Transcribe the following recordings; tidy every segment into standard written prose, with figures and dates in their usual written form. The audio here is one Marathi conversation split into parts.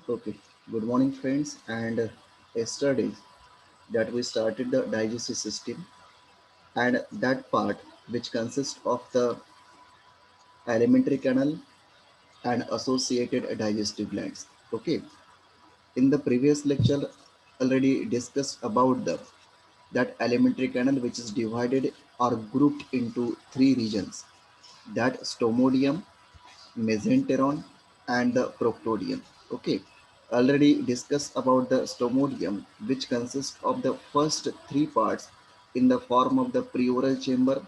Okay, good morning, friends. Yesterday that we started the digestive system, and that part which consists of the alimentary canal and associated digestive glands. Okay, in the previous lecture, already discussed about the that alimentary canal which is divided or grouped into three regions: that stomodium, mesenteron, and the proctodium. Okay, already discussed about the stomodium, which consists of the first three parts in the form of the preoral chamber,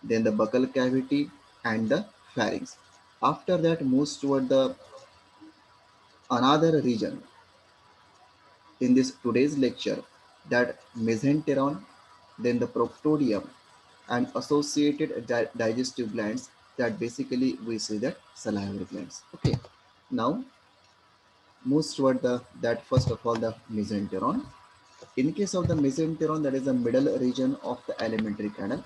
then the buccal cavity, and the pharynx. After that, moves toward the another region in this today's lecture, that mesenteron, then the proctodium, and associated digestive glands, that basically we say that salivary glands. Okay, now moves toward the that first of all the mesenteron. In case of the mesenteron, that is the middle region of the alimentary canal,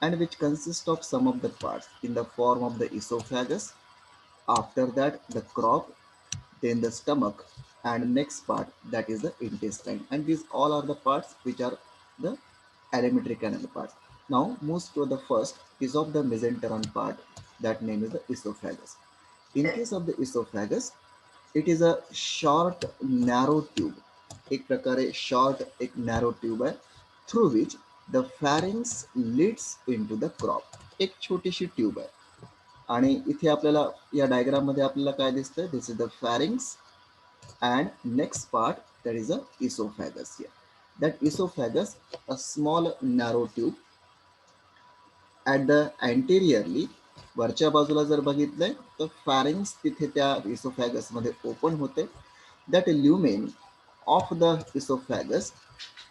and which consists of some of the parts in the form of the esophagus. After that, the crop, then the stomach, and next part, that is the intestine. And these all are the parts which are the alimentary canal parts. Now moves to the first is of the mesenteron part, that name is the esophagus. In case of the esophagus, it is a short narrow tube, एक प्रकारे short एक narrow tube आहे, through which the pharynx leads into the crop. एक छोटीशी ट्यूब आहे. आणि इथे आपल्याला या डायग्राम मध्ये आपल्याला काय दिसतंय, this is the pharynx and next part, that is a esophagus here. That esophagus, a small narrow tube at the anteriorly, वरच्या बाजूला जर बघितलंय तर pharynx तिथे त्या esophagus मध्ये ओपन होते. That lumen of the esophagus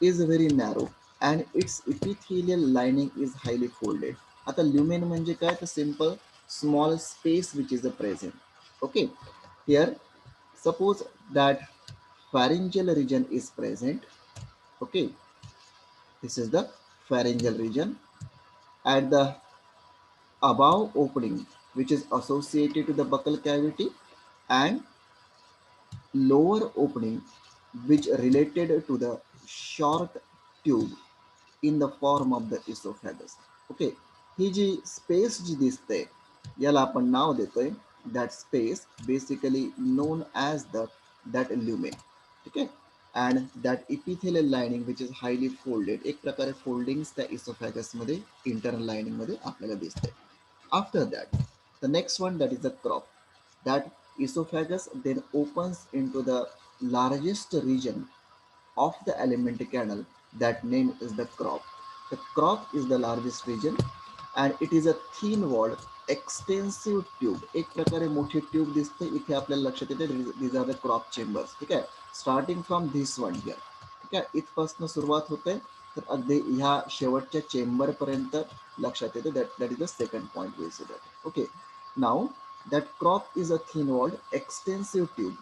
is very narrow and its epithelial lining is highly folded. आता lumen म्हणजे काय, तर simple small space which is present. Okay, here suppose that pharyngeal region is present. Okay, this is the pharyngeal region. At the above opening, which is associated to the buccal cavity, and lower opening, which related to the short tube in the form of the esophagus. Okay, ही जी स्पेस जी दिसते, याला आपण नाव देतोय, that space basically known as the that lumen. ठीक आहे, and that epithelial lining which is highly folded, एक प्रकारे फोल्डिंग्स त्या esophagus मध्ये internal lining मध्ये आपल्याला दिसते. After that, the next one, that is the crop. That esophagus then opens into the largest region of the alimentary canal. That name is the crop. The crop is the largest region and it is a thin walled extensive tube. एक प्रकारे मोठी ट्यूब दिसते, इथे आपल्याला लक्षात येते these are the crop chambers. ठीक आहे, starting from this one here. ठीक आहे, इथपासून सुरुवात होते तर अगदी ह्या शेवटच्या चेंबर पर्यंत लक्षात येते. that is the second point we see that. Okay, now that crop is a thin walled extensive tube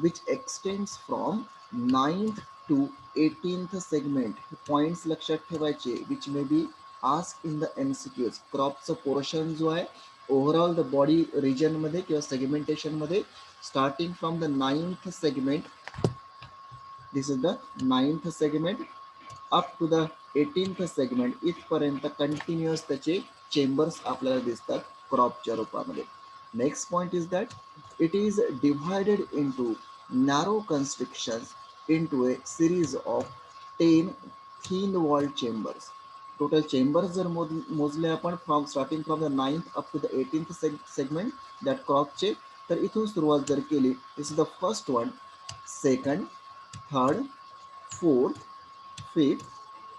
which extends from ninth to 18th segment. Points लक्षात ठेवायचे which may be asked in the MCQs. क्रॉपचं पोर्शन जो आहे ओव्हरऑल द बॉडी रिजन मध्ये किंवा सेगमेंटेशन मध्ये, starting from the 9th segment, this is the 9th segment up to the 18th segment, इथपर्यंत कंटिन्युअस त्याचे चेंबर्स आपल्याला दिसतात क्रॉपच्या रूपामध्ये. Next point is that it is divided into narrow constrictions into a series of 10 thin walled chambers. Total chambers जर मोजले आपण from starting from the 9th up to the 18th segment that क्रॉपचे, तर इथून सुरुवात जर केली, this is the first one, second, third, fourth, fifth,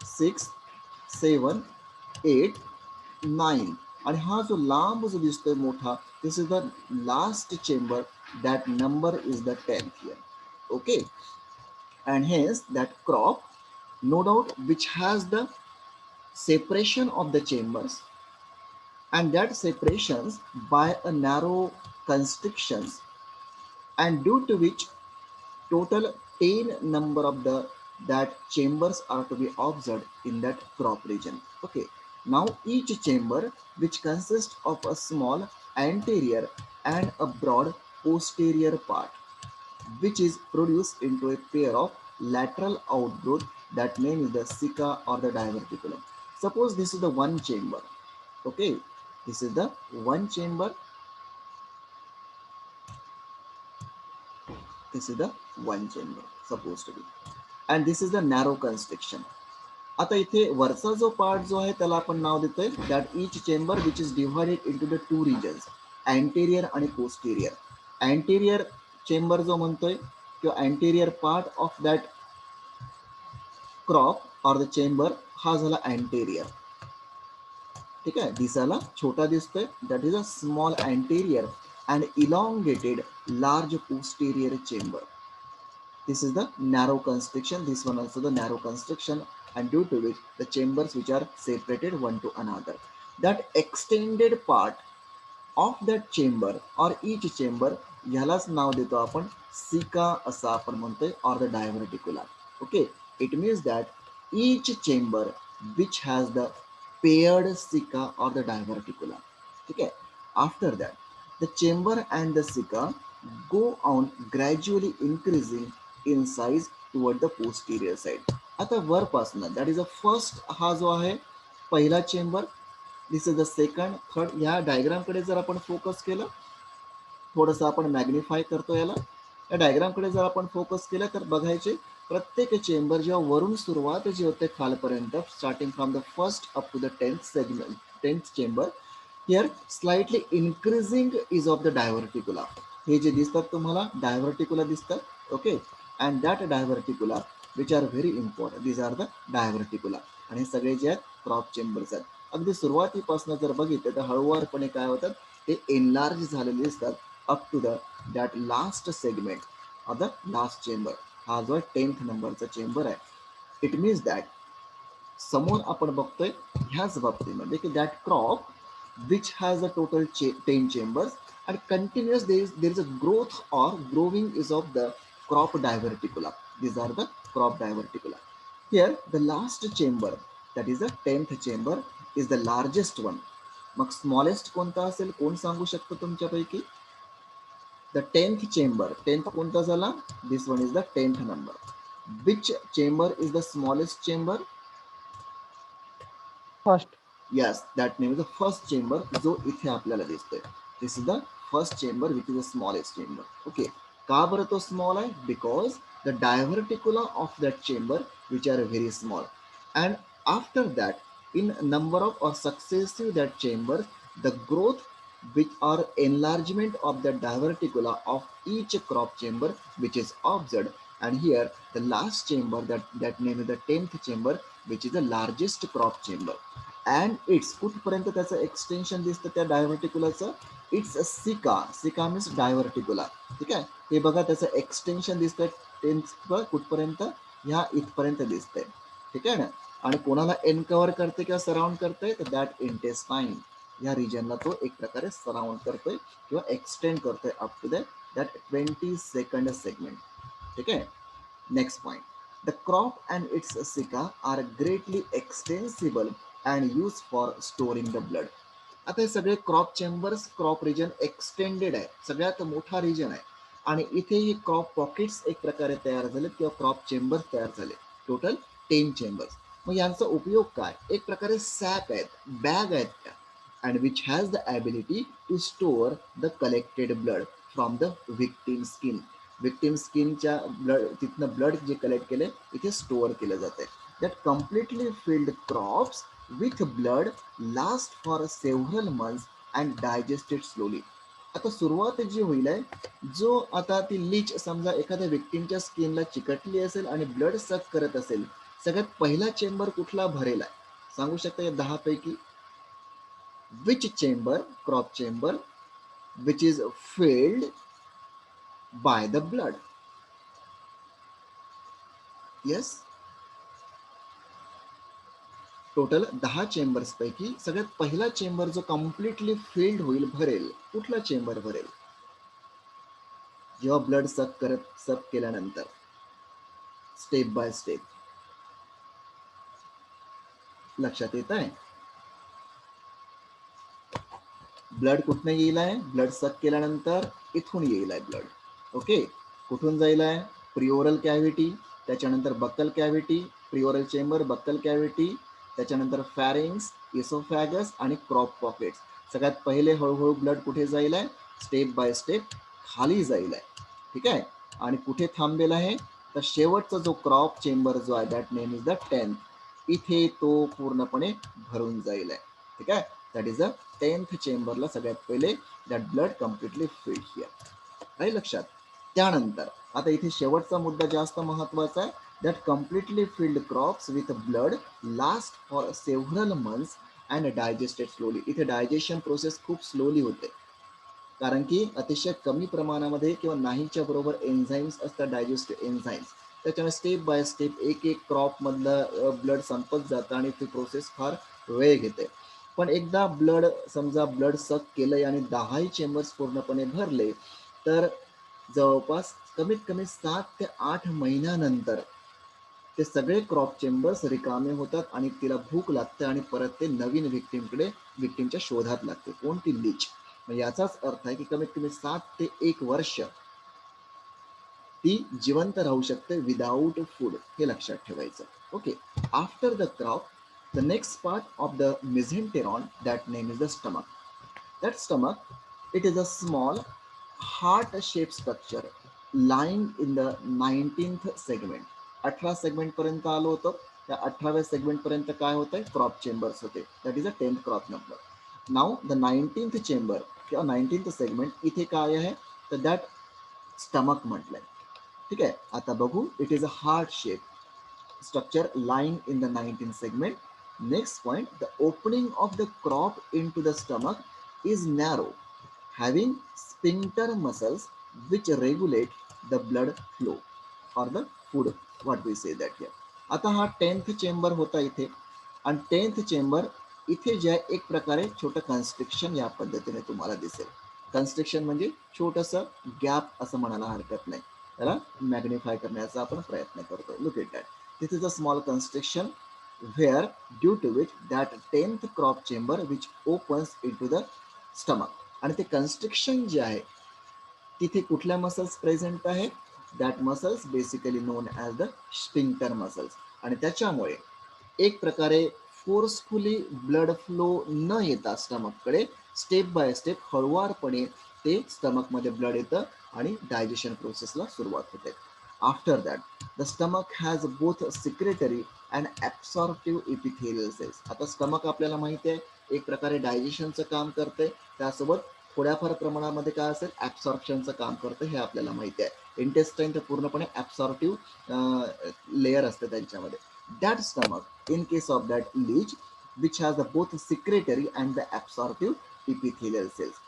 six, seven, eight, nine, आणि हा जो लांब जो दिसतोय मोठा, this is the last chamber, that number is the 10th here. Okay, and hence that crop, no doubt, which has the separation of the chambers, and that separations by a narrow constrictions, and due to which total 10 number of the that chambers are to be observed in that crop region. Okay, now each chamber which consists of a small anterior and a broad posterior part. which is produced into a pair of lateral outgrowth that name is the ceca or the diverticulum. Suppose this is the one chamber. Okay, this is the one chamber. This is the one chamber supposed to be, and this is the narrow constriction. आता इथे वरचा जो पार्ट जो आहे त्याला आपण नाव देतोय that each chamber which is divided into the two regions, anterior आणि पोस्टेरियर. अँटेरियर चेंबर जो म्हणतोय किंवा anterior part of that crop or the chamber हा झाला अँटेरियर. ठीक आहे, दिसायला छोटा दिसतोय that is a small anterior and elongated large posterior chamber. This is the narrow constriction. This one also the narrow constriction, and due to which the chambers which are separated one to another. That extended part of that chamber or each chamber ह्यालाच नाव देतो आपण सिका असं आपण म्हणतोय or the diverticula. Okay, it means that each chamber which has the paired cica or the diverticula. Okay, after that the chamber and the cica go on gradually increasing in size toward the posterior side. आता वरपासून दॅट इज अ फर्स्ट हा जो आहे पहिला chamber, this is the second third. या डायग्रामकडे जर आपण फोकस केलं, थोडंसं आपण मॅग्निफाय करतो याला, या डायग्रामकडे जर आपण फोकस केलं तर बघायचे प्रत्येक चेंबर जेव्हा वरून सुरुवात जे होते खालपर्यंत starting from the first up to the 10th segment 10th chamber, here slightly increasing is of the diverticula. हे जे दिसतात तुम्हाला डायव्हर्टिकुला दिसतात. Okay, and that diverticula which are very important, these are the diverticula. आणि हे सगळे जे आहेत क्रॉप चेंबर्स आहेत. अगदी सुरुवातीपासून जर बघितलं तर हळूवारपणे काय होतात ते एनलार्ज झालेले दिसतात up to the that last segment of the last chamber. हा जो 10th नंबरचा चेंबर आहे. इट मीन्स दॅट समोर आपण बघतोय ह्याच बाबतीमध्ये की that crop which has a total 10 chambers and continuous there is a growth or growing is of the crop diverticula. These are the crop diverticula. Here the last chamber, that is the 10th chamber, is the largest one. मग स्मॉलेस्ट कोणता असेल, कोण सांगू शकतो तुमच्यापैकी? द 10th chamber, 10th कोणता झाला? This one is the 10th number. Which chamber is the smallest chamber? First. Yes, that name is the first chamber जो इथे आपल्याला दिसतोय. This is the first chamber which is the smallest chamber. Okay, का बरं तो small आहे? Because the diverticula of that chamber which are very small, and after that in number of or successive that chamber the growth which are enlargement of the diverticula of each crop chamber which is observed. And here the last chamber, that name is the 10th chamber, which is the largest crop chamber. And it's कुठपर्यंत त्याचं एक्सटेन्शन दिसतं त्या डायव्हर्टिक्युलाचं? इट्स सिका. सिका मीन्स डायव्हर्टिक्युला. ठीक आहे, हे बघा त्याचं एक्सटेन्शन दिसतंय 10th कुठपर्यंत, ह्या इथपर्यंत दिसतंय. ठीक आहे ना, आणि कोणाला एनकव्हर करते किंवा सराउंड करतोय तर दॅट इंटेस्टाईन या रिजनला तो एक प्रकारे सराउंड करतोय किंवा एक्सटेंड करतोय up to that 22nd segment. ठीक आहे, next point. The crop and its cica are greatly extensible and used for storing the blood. आता हे सगळे crop chambers, crop region extended आहे, सगळ्यात मोठा रिजन आहे, आणि इथे ही क्रॉप पॉकेट्स एक प्रकारे तयार झाले किंवा क्रॉप चेंबर्स तयार झाले. Total 10 chambers. मग यांचा उपयोग काय? एक प्रकारे सॅक आहेत, बॅग आहेत त्या, and which has the ability to store the collected blood from the victim skin. Victim स्किनच्या ब्लड तिथनं ब्लड जे कलेक्ट केले इथे स्टोअर केलं जाते. That completely filled crops with blood last for several months and digested slowly. आता सुरुवात जी होईल आहे, जो आता ती लीच समजा एखाद्या विक्टीमच्या स्किनला चिकटली असेल आणि ब्लड सक करत असेल, सगळ्यात पहिला चेंबर कुठला भरेल आहे सांगू शकता या 10 पैकी? Which chamber, crop chamber which is filled by the blood? Yes, total 10 chambers पैकी सगळ्यात पहिला चेंबर जो कम्प्लिटली फिल्ड होईल, भरेल, कुठला चेंबर भरेल जेव्हा ब्लड सक केल्यानंतर? स्टेप बाय स्टेप लक्षात येत आहे? ब्लड कुठनं येईल आहे? ब्लड सक केल्यानंतर इथून येईल आहे ब्लड. ओके, कुठून जाईल आहे? प्रिओरल कॅव्हिटी, त्याच्यानंतर buccal cavity, preoral chamber, buccal cavity, त्याच्यानंतर फॅरिंग्स, इसोफॅगस आणि क्रॉप पॉकेट्स. सगळ्यात पहिले हळूहळू ब्लड कुठे जाईल आहे? स्टेप बाय स्टेप खाली जाईल आहे. ठीक आहे. आणि कुठे थांबेल आहे? तर शेवटचा जो क्रॉप चेंबर जो आहे that name is the 10th, इथे तो पूर्णपणे भरून जाईल आहे. ठीक आहे. दॅट इज द 10th चेंबरला सगळ्यात पहिले that blood completely filled here. काही लक्षात. त्यानंतर आता इथे शेवटचा मुद्दा जास्त महत्वाचा आहे. That completely filled crops with blood last for several months and digested slowly. इथे डायजेशन प्रोसेस खूप स्लोली होते, कारण की अतिशय कमी प्रमाणामध्ये किंवा नाहीच्या बरोबर एन्झाईम्स असतात, डायजेस्टिव्ह एन्झाईम्स. त्याच्यामुळे स्टेप बाय स्टेप एक एक क्रॉपमधलं ब्लड संपत जातं आणि ती प्रोसेस फार वेळ घेते. पण एकदा ब्लड समजा ब्लड सक केलंय आणि 10ही चेंबर्स पूर्णपणे भरले, तर जवळपास कमीत कमी 7 ते 8 महिन्यानंतर ते सगळे क्रॉप चेंबर्स रिकामे होतात आणि तिला भूक लागते आणि परत ते नवीन विक्टीमच्या शोधात लागते. कोणती? लीच. याचाच अर्थ आहे की कमीत कमी 7 ते 1 वर्ष ती जिवंत राहू शकते विदाऊट फूड. हे लक्षात ठेवायचं. Okay. After the crop, the next part of the mesenteron that name is the stomach. That stomach, it is a small heart-shaped structure lying in the 19th segment. 18 segment पर्यंत आलो होतो. त्या 18व्या सेगमेंट पर्यंत काय होतंय? क्रॉप चेंबर्स होते. That is a 10th crop number. Now the 19th chamber किंवा 19th सेगमेंट इथे काय आहे? तर दॅट स्टमक म्हटलंय. ठीक आहे. आता बघू. It is a heart shape structure lying in the 19th segment. Next point, the opening of the crop into the stomach is narrow, having sphincter muscles which regulate the blood flow or the food, what we say that here. आता हा 10th चेंबर होता इथे, आणि 10th चेंबर इथे जे आहे एक प्रकारे छोटं कन्स्ट्रिक्शन या पद्धतीने तुम्हाला दिसेल. कन्स्ट्रिक्शन म्हणजे छोटंसं गॅप असं म्हणायला हरकत नाही. त्याला मॅग्निफाय करण्याचा आपण प्रयत्न करतो. Look at that. This is a small constriction where due to which that 10th crop chamber which opens into the stomach. आणि ते कन्स्ट्रिक्शन जे आहे तिथे कुठल्या मसल्स प्रेझेंट आहेत? That muscles basically non as the sphincter muscles. आणि त्याच्यामुळे एक प्रकारे फोर्सफुली ब्लड फ्लो न येता स्टमककडे स्टेप बाय स्टेप हळुवारपणे ते स्टमकमध्ये ब्लड येतं आणि डायजेशन प्रोसेसला सुरुवात होते. After that the stomach has both secretory and absorptive epithelial cells. आता स्टमक आपल्याला माहिती आहे एक प्रकारे डायजेशनचं काम करते, त्यासोबत थोड्याफार प्रमाणामध्ये काय असेल? ॲब्सॉर्प्शनचं काम करतं, हे आपल्याला माहिती आहे. इंटेस्टाईन तर पूर्णपणे ॲब्सॉर्प्टिव्ह लेयर असते त्यांच्यामध्ये. That stomach in case of that leech which has the both secretory and the absorptive epithelial cells,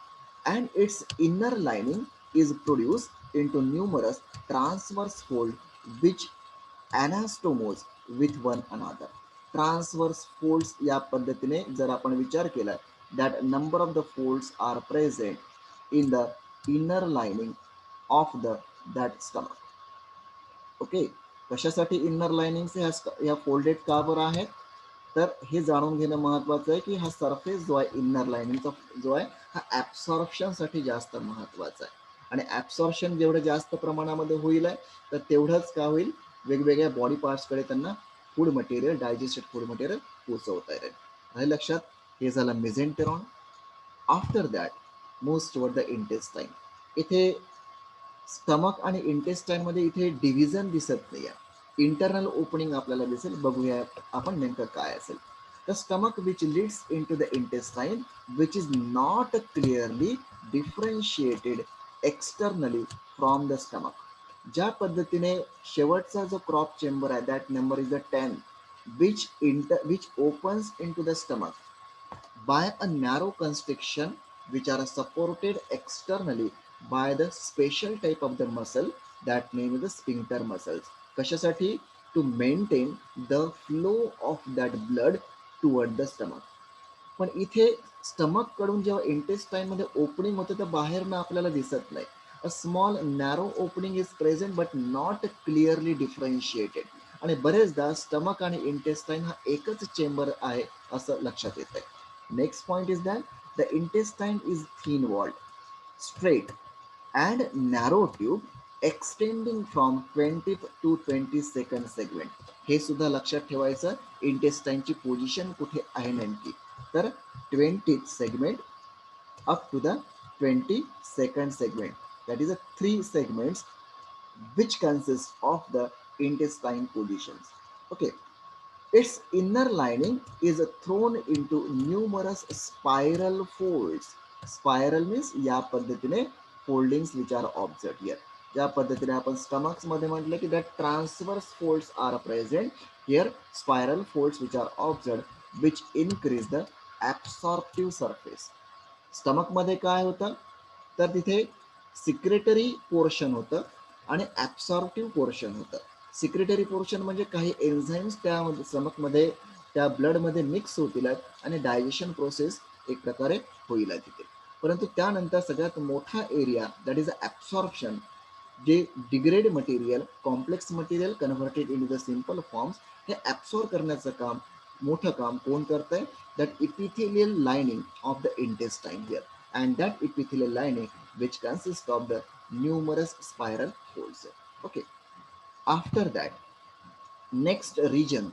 and its inner lining is produced into numerous transverse folds which anastomose with one another. Transverse folds या पद्धतीने जर आपण विचार केला, that number of the folds are present in the inner lining of the that stomach. Okay. कशासाठी इनर लाइनिंग्स ह्या फोल्डेड का बरं आहेत? तर हे जाणून घेणं महत्वाचं आहे की हा सरफेस जो आहे इनर लाइनिंगचा जो आहे हा ॲब्सॉर्प्शनसाठी जास्त महत्वाचा आहे. आणि ॲब्सॉर्प्शन जेवढं जास्त प्रमाणामध्ये होईल आहे तर तेवढंच काय होईल? वेगवेगळ्या बॉडी पार्ट्सकडे त्यांना food material, digested food material पोचवता येईल. हे लक्षात. हे झालं mesenteron. After that most toward the intestine. इथे स्टमक आणि इंटेस्टाईन मध्ये इथे डिव्हिजन दिसत नाही आहे. इंटरनल ओपनिंग आपल्याला दिसेल. बघूया आपण नेमकं काय असेल. The stomach which leads in to the intestine which is not clearly differentiated externally from the stomach. ज्या पद्धतीने शेवटचा जो क्रॉप चेंबर आहे that number is the 10 which opens in to the stomach by a narrow constriction which are supported externally by the special type of the muscle that name is the sphincter muscles. कशासाठी? To maintain the flow of that blood toward the stomach. पण इथे स्टमक कडून जेव्हा इंटेस्टाईन मध्ये ओपनिंग होते तर बाहेरनं आपल्याला दिसत नाही. A small narrow opening is present but not clearly differentiated. आणि बरेचदा स्टमक आणि इंटेस्टाईन हा एकच चेंबर आहे असं लक्षात येत आहे. Next point is that the intestine is thin walled, straight and narrow tube extending from 20th to 22nd segment. हे सुद्धा लक्षात ठेवायचं, इंटेस्टाईनची पोझिशन कुठे आहे नेमकी. तर 20th segment up to the 22nd segment. That is a three segments which consist of the intestine positions. Okay, its inner lining is thrown into numerous spiral folds. Spiral means या पद्धतीने foldings which are observed here. ज्या पद्धतीने आपण stomachs मध्ये म्हटलं की that transverse folds are present, here spiral folds which are observed which increase the absorptive surface. Stomach मध्ये काय होतं, तर तिथे सिक्रेटरी पोर्शन होतं आणि ॲब्सॉर्प्टिव्ह पोर्शन होतं. सिक्रेटरी पोर्शन म्हणजे काही एन्झाईम्स त्या स्टमकमध्ये त्या ब्लडमध्ये मिक्स होतील आणि डायजेशन प्रोसेस एक प्रकारे होईल तिथे. परंतु त्यानंतर सगळ्यात मोठा एरिया दॅट इज ॲब्सॉर्प्शन, जे degrade material complex material converted in the simple forms, हे ॲब्सॉर्ब करण्याचं काम मोठं काम कोण करतंय, that epithelial lining of the intestine here, and that epithelial lining which consists of the numerous spiral folds. Okay, after that, next region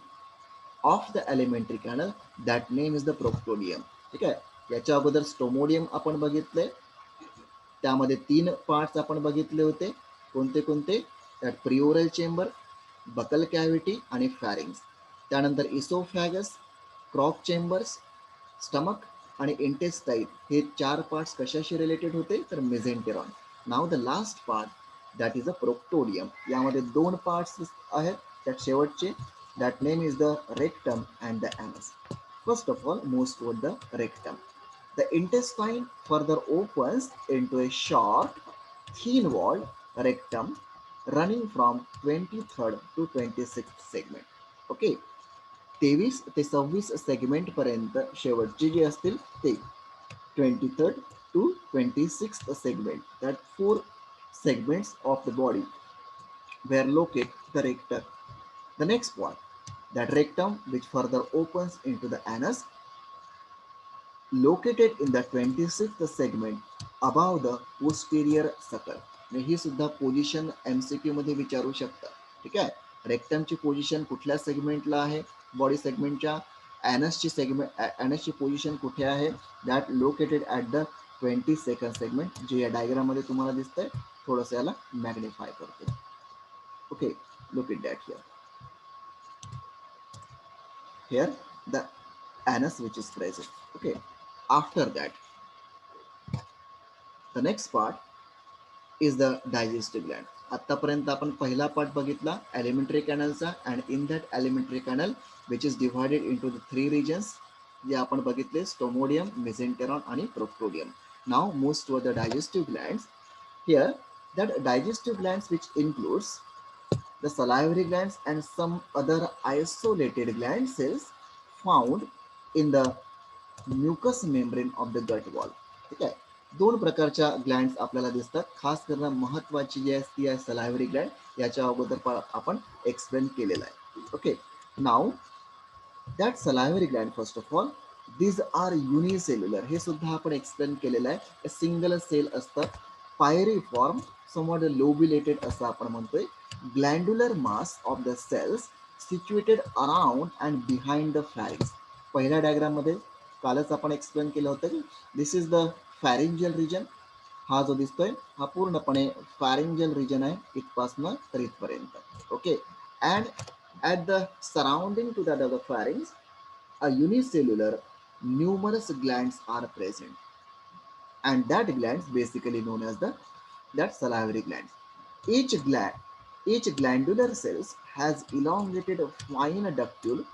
of the alimentary canal, that name is the proctodium. ठीक आहे, याच्या अगोदर स्टोमोडियम आपण बघितले, त्यामध्ये तीन पार्ट्स आपण बघितले होते. कोणते कोणते, त्यात प्रिओरल चेंबर, बकल कॅव्हिटी आणि फॅरिंग्स. त्यानंतर इसोफॅगस, क्रॉक चेंबर्स, स्टमक आणि इंटेस्टाईन हे चार पार्ट्स कशाशी रिलेटेड होते, तर मेझेंटेरॉन. नाव the last part that is a proctodeum. यामध्ये दोन पार्ट्स आहेत, त्यात शेवटचे, that name is the rectum and the anus. First of all most toward the rectum. The intestine further opens into a short, thin-walled rectum running from 23rd to 26th segment. Okay, 23 ते 26 सेगमेंट पर्यंत शेवटचे जे असतील ते 23rd to 26th segment. That four segments of the body were located the rectum. The next one, that rectum which further opens into the anus, located in the 26th segment above the posterior sucker. ही सुद्धा पोझिशन MCQ मध्ये विचारू शकता. ठीक आहे, रेक्टमची पोझिशन कुठल्या सेगमेंटला आहे, बॉडी सेगमेंटच्या. ॲनसची ॲनसची पोझिशन कुठे आहे, that located at the 22nd segment, जे या डायग्राम मध्ये तुम्हाला दिसतंय. थोडंसं याला मॅग्निफाय करतो. Okay, look it that here. Here the anus which is present. Okay, after that, the next part is the digestive gland. आतापर्यंत आपण पहिला पार्ट बघितला alimentary कॅनलचा, and in that alimentary canal which is divided into the three regions जे आपण बघितले, स्टोमोडियम, मेसेंटेरॉन आणि proctodeum. Now moves toward the digestive glands. Here that digestive glands which includes the salivary glands and some other isolated gland cells found in the mucous membrane of the gut wall. ठीक आहे, दोन प्रकारच्या ग्लँड्स आपल्याला दिसतात. खास करून महत्वाची जी आहे ती आहे सलायव्हरी ग्लँड. याच्या अगोदर आपण एक्सप्लेन केलेलं आहे. ओके, नाव that salivary gland, first of all these are unicellular. हे सुद्धा आपण एक्सप्लेन केलेलं आहे. सिंगल सेल असतात, पायरीफॉर्म, समवॉट लोब्युलेटेड असं आपण म्हणतोय. Glandular mass of the cells situated around and behind the pharynx. पहिल्या डायग्राम मध्ये कालच आपण एक्सप्लेन केलं होतं की this is the pharyngeal region. हा जो दिसतोय हा पूर्णपणे फॅरिंजियल रिजन आहे, इथपासनं तर इथपर्यंत. Okay, and at the surrounding to that of the pharynx a unicellular numerous glands are present, and that glands basically known as the that salivary glands. Each glandular cells has elongated fine ductule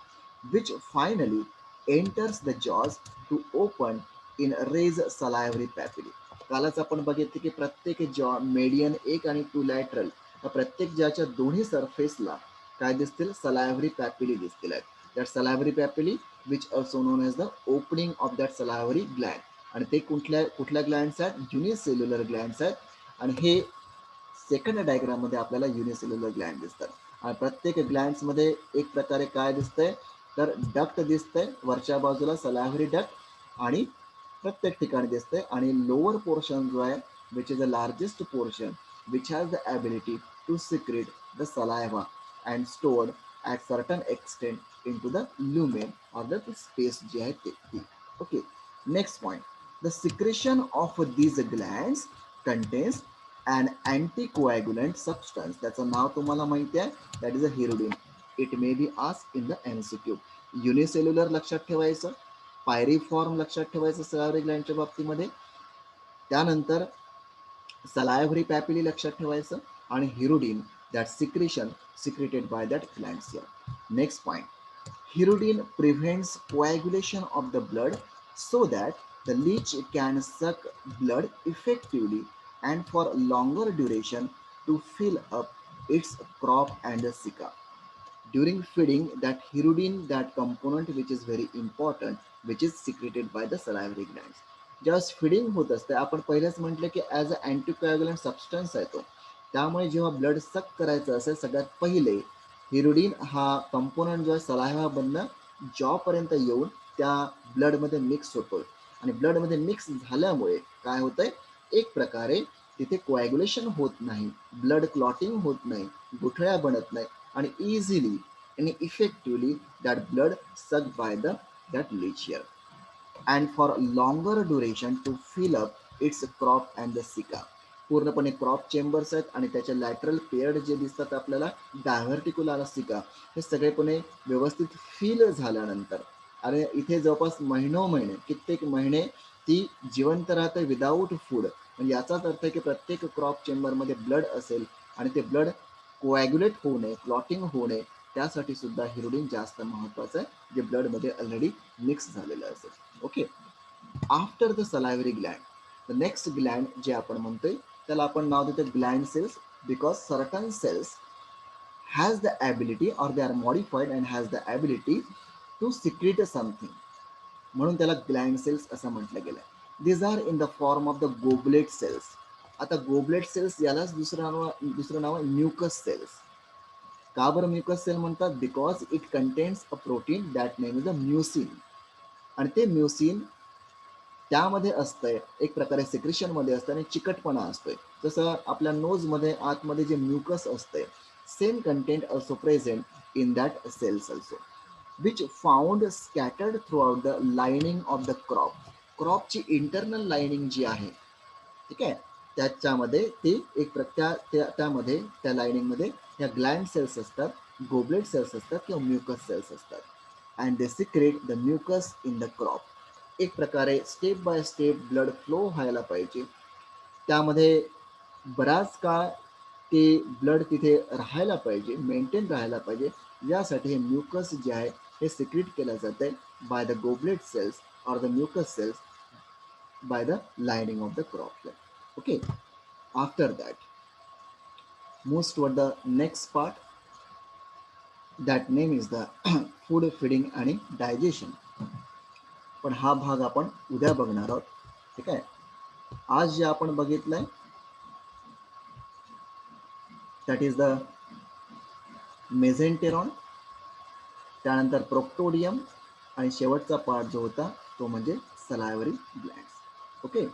which finally enters the jaws to open in raised salivary papillae. कालच आपण बघितले की प्रत्येक जॉ मेडियन एक आणि टू लॅटरल प्रत्येक ज्याच्या दोन्ही सरफेसला काय दिसतील, सलायव्हरी पॅपिली दिसतील. That salivary papillae which also known as the opening of that salivary gland. आणि ते कुठल्या कुठल्या ग्लँड्स आहेत, युनिसेल्युलर ग्लँड्स आहेत. आणि हे सेकंड डायग्राम मध्ये आपल्याला युनिसेल्युलर ग्लँड दिसतात. आणि प्रत्येक ग्लँड्स मध्ये एक प्रकारे काय दिसतंय, तर डक्ट दिसतंय वरच्या बाजूला, सलायव्हरी डक्ट, आणि प्रत्येक ठिकाणी दिसतंय. आणि लोअर पोर्शन जो आहे which is the largest portion, which has the ability to secrete the saliva and stored at certain extent into the lumen or the space जी आहे ती. Okay, next point. The secretion of these glands contains an anticoagulant substance. त्याचं नाव तुम्हाला माहिती आहे, that is a hirudium. It may be asked in the MCQ. Unicellular लक्षात ठेवायचं, पायरीफॉर्म लक्षात ठेवायचं सलायव्हरी ग्लँडच्या बाबतीमध्ये, त्यानंतर सलायव्हरी पॅपिली लक्षात ठेवायचं आणि hirudin that secretion secreted by that glands here. Next point. Hirudin prevents coagulation of the blood so that the leech can suck blood effectively and for longer duration to fill up its crop and the cica. During feeding, that hirudin, that component which is very important, which is secreted by the salivary glands. ज्यावेळेस फिडिंग होत असते, आपण पहिलेच म्हटलं की ॲज अ अँटीकोॲग्युलंट सबस्टन्स आहे तो, त्यामुळे जेव्हा ब्लड सक करायचं असेल सगळ्यात पहिले हिरुडिन हा कंपोनंट जो आहे सलायवामधनं जॉपर्यंत येऊन त्या ब्लडमध्ये मिक्स होतोय आणि ब्लडमध्ये मिक्स झाल्यामुळे काय होतंय, एक प्रकारे तिथे कोॲग्युलेशन होत नाही, ब्लड क्लॉटिंग होत नाही, गुठळ्या बनत नाही आणि इझिली आणि effectively that blood suck by the that leech and for longer duration to fill up its crop and the caeca. पूर्णपणे क्रॉप चेंबर्स आहेत आणि त्याचे लॅटरल पेअर्ड जे दिसतात आपल्याला डायव्हर्टिक्युलर सिका, हे सगळेपणे व्यवस्थित फील झाल्यानंतर आणि इथे जवळपास महिनोमहिने कित्येक महिने ती जिवंत राहते विदाऊट फूड. म्हणजे याचाच अर्थ आहे की प्रत्येक क्रॉप चेंबरमध्ये ब्लड असेल आणि ते ब्लड कोॲग्युलेट होऊ नये, क्लॉटिंग होऊ नये, त्यासाठी सुद्धा हिरुडिन जास्त महत्त्वाचं आहे, जे ब्लडमध्ये ऑलरेडी मिक्स झालेलं असेल. Okay, after the salivary gland, the next gland जे आपण म्हणतोय त्याला आपण नाव देतो gland cells, because certain cells has the ability or they are modified and has the ability to secrete something, म्हणून त्याला ग्लँड सेल्स असं म्हटलं गेलं. these are in the form of the goblet cells. आता गोबलेट सेल्स यालाच दुसरं नाव आहे म्युकस सेल्स. का बरं म्युकस सेल म्हणतात? Because it contains a protein that name is a mucin आणि ते म्युसिन त्यामध्ये असतंय, एक प्रकारे सिक्रेशनमध्ये असतं आणि चिकटपणा असतोय. जसं आपल्या नोजमध्ये आतमध्ये जे म्युकस असते, same content also present in that cells also, which found scattered through the lining of the crop. क्रॉपची इंटरनल लाइनिंग जी आहे, ठीक आहे, त्याच्यामध्ये ती एक त्यामध्ये त्या लाइनिंगमध्ये ह्या ग्लँड सेल्स असतात, गोबलेट सेल्स असतात किंवा म्युकस सेल्स असतात. And they secret the mucus in the crop. एक प्रकारे step by step blood flow व्हायला पाहिजे, त्यामध्ये बराच काळ ते ब्लड तिथे राहायला पाहिजे, मेंटेन राहायला पाहिजे, यासाठी हे म्युकस जे आहे हे सिक्रेट केलं जातं बाय द गोबलेट सेल्स और the mucus cells by the lining of the crop layer. Okay, after that moves toward the next part, that name is the food feeding आणि digestion. पण हा भाग आपण उद्या बघणार आहोत. ठीक आहे, आज जे आपण बघितलंय that is the मेझेंटेरॉन, त्यानंतर प्रोक्टोडियम आणि शेवटचा पार्ट जो होता तो म्हणजे सलायव्हरी ग्लँड्स. ओके.